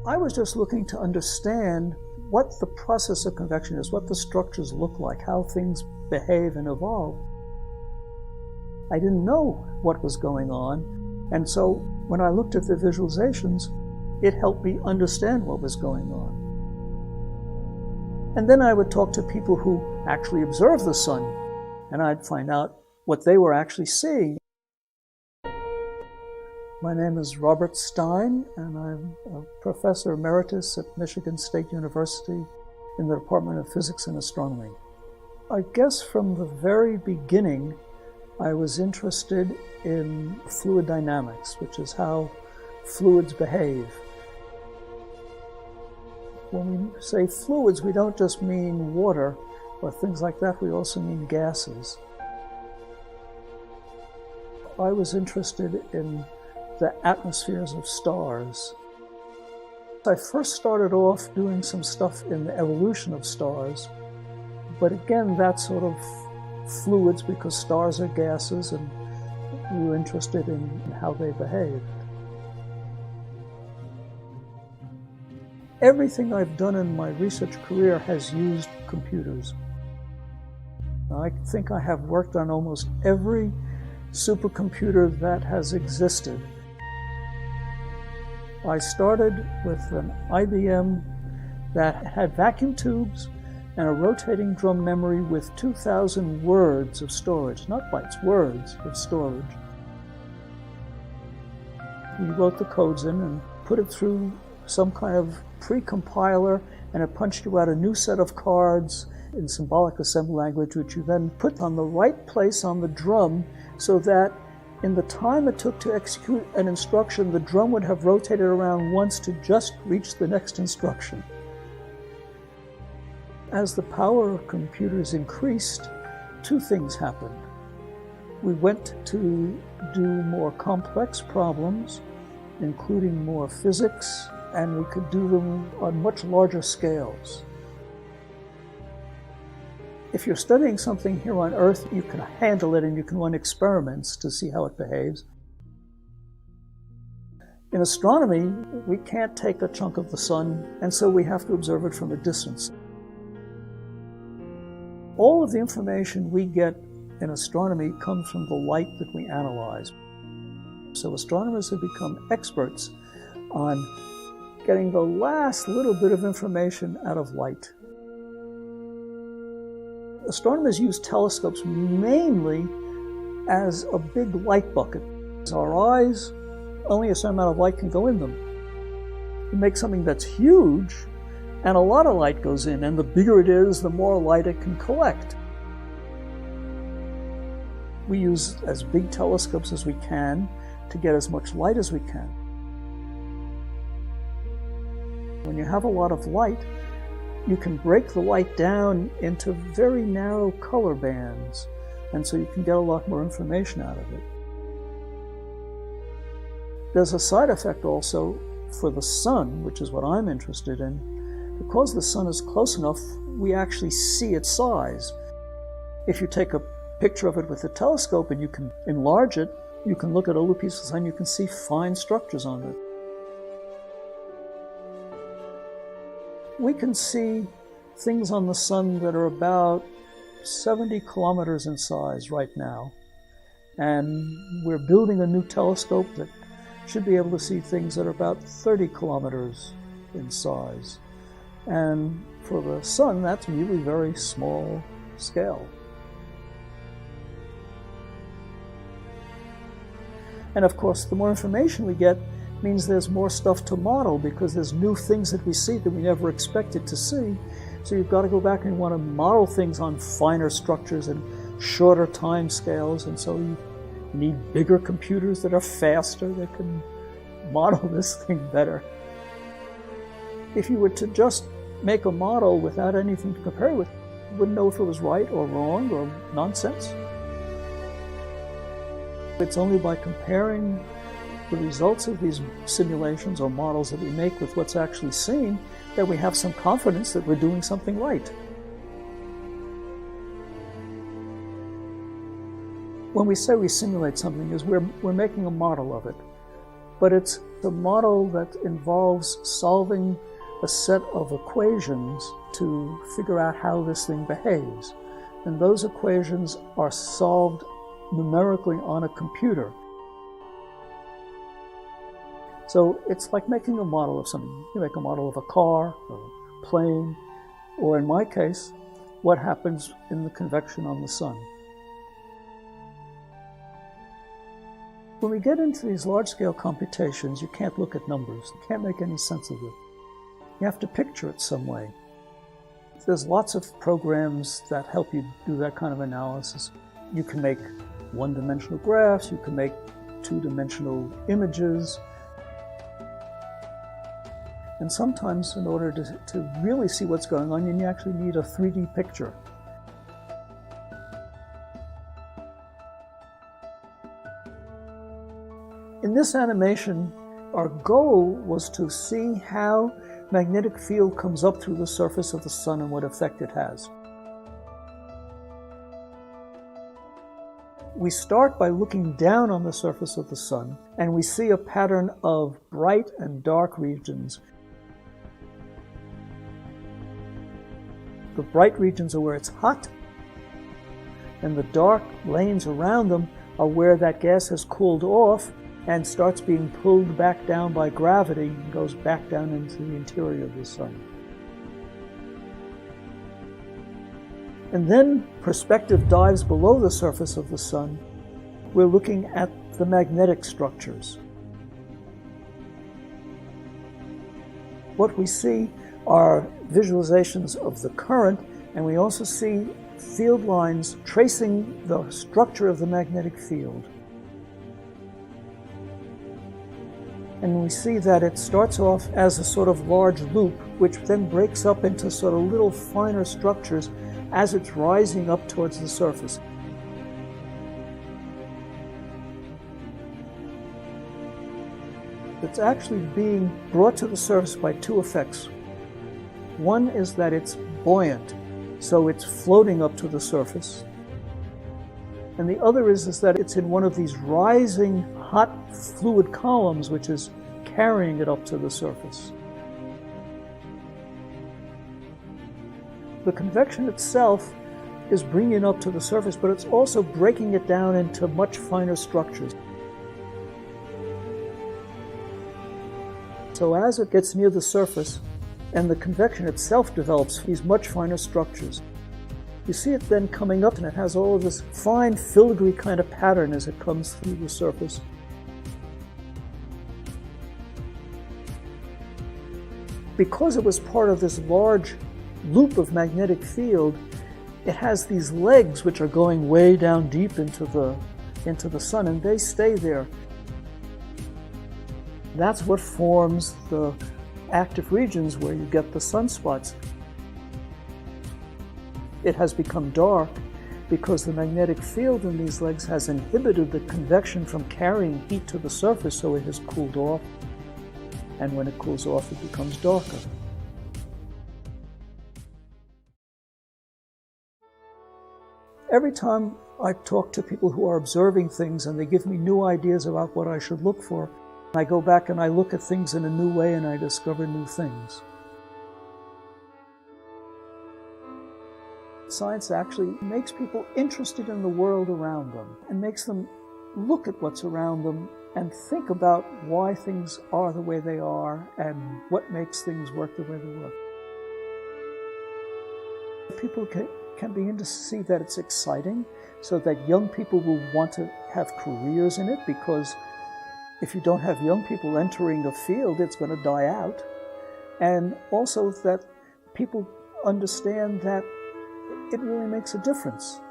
I was just looking to understand what the process of convection is, what the structures look like, how things behave and evolve. I didn't know what was going on, and so when I looked at the visualizations, it helped me understand what was going on. And then I would talk to people who actually observe the sun, and I'd find out what they were actually seeing. My name is Robert Stein, and I'm a professor emeritus at Michigan State University in the Department of Physics and Astronomy. I guess from the very beginning, I was interested in fluid dynamics, which is how fluids behave. When we say fluids, we don't just mean water or things like that, we also mean gases. I was interested in the atmospheres of stars. I first started off doing some stuff in the evolution of stars, but again, that's sort of fluids because stars are gases and we were interested in how they behaved. Everything I've done in my research career has used computers. I think I have worked on almost every supercomputer that has existed. I started with an IBM that had vacuum tubes and a rotating drum memory with 2,000 words of storage, not bytes, words of storage. We wrote the codes in and put it through some kind of pre-compiler, and it punched you out a new set of cards in symbolic assembly language, which you then put on the right place on the drum so that in the time it took to execute an instruction, the drum would have rotated around once to just reach the next instruction. As the power of computers increased, two things happened. We went to do more complex problems, including more physics, and we could do them on much larger scales. If you're studying something here on Earth, you can handle it and you can run experiments to see how it behaves. In astronomy, we can't take a chunk of the sun, and so we have to observe it from a distance. All of the information we get in astronomy comes from the light that we analyze. So astronomers have become experts on getting the last little bit of information out of light. Astronomers use telescopes mainly as a big light bucket. Our eyes, only a certain amount of light can go in them. You make something that's huge, and a lot of light goes in, and the bigger it is, the more light it can collect. We use as big telescopes as we can to get as much light as we can. When you have a lot of light, you can break the light down into very narrow color bands, and so you can get a lot more information out of it. There's a side effect also for the sun, which is what I'm interested in. Because the sun is close enough, we actually see its size. If you take a picture of it with a telescope and you can enlarge it, you can look at a little piece of the sun, you can see fine structures on it. We can see things on the sun that are about 70 kilometers in size right now. And we're building a new telescope that should be able to see things that are about 30 kilometers in size. And for the sun, that's really very small scale. And of course, the more information we get means there's more stuff to model because there's new things that we see that we never expected to see. So you've got to go back and want to model things on finer structures and shorter time scales. And so you need bigger computers that are faster that can model this thing better. If you were to just make a model without anything to compare with, you wouldn't know if it was right or wrong or nonsense. It's only by comparing the results of these simulations or models that we make with what's actually seen that we have some confidence that we're doing something right. When we say we simulate something, is we're making a model of it. but it's a model that involves solving a set of equations to figure out how this thing behaves. And those equations are solved numerically on a computer. So it's like making a model of something. You make a model of a car, a plane, or in my case, what happens in the convection on the sun. When we get into these large-scale computations, you can't look at numbers. You can't make any sense of it. You have to picture it some way. There's lots of programs that help you do that kind of analysis. You can make one-dimensional graphs, you can make two-dimensional images. And sometimes in order to really see what's going on, you actually need a 3D picture. In this animation, our goal was to see how magnetic field comes up through the surface of the sun and what effect it has. We start by looking down on the surface of the sun, and we see a pattern of bright and dark regions. The bright regions are where it's hot, and the dark lanes around them are where that gas has cooled off and starts being pulled back down by gravity and goes back down into the interior of the sun. And then perspective dives below the surface of the sun. We're looking at the magnetic structures. What we see are visualizations of the current, and we also see field lines tracing the structure of the magnetic field. And we see that it starts off as a sort of large loop, which then breaks up into sort of little finer structures as it's rising up towards the surface. It's actually being brought to the surface by two effects. One is that it's buoyant, so it's floating up to the surface. And the other is that it's in one of these rising hot fluid columns, which is carrying it up to the surface. The convection itself is bringing it up to the surface, but it's also breaking it down into much finer structures. So as it gets near the surface, and the convection itself develops these much finer structures, you see it then coming up, and it has all of this fine filigree kind of pattern as it comes through the surface. Because it was part of this large loop of magnetic field, it has these legs which are going way down deep into the sun, and they stay there. That's what forms the active regions where you get the sunspots. It has become dark because the magnetic field in these legs has inhibited the convection from carrying heat to the surface, so it has cooled off. And when it cools off, it becomes darker. Every time I talk to people who are observing things and they give me new ideas about what I should look for, I go back and I look at things in a new way and I discover new things. Science actually makes people interested in the world around them and makes them look at what's around them and think about why things are the way they are and what makes things work the way they work. People can begin to see that it's exciting, so that young people will want to have careers in it, because if you don't have young people entering a field, it's going to die out. And also that people understand that it really makes a difference.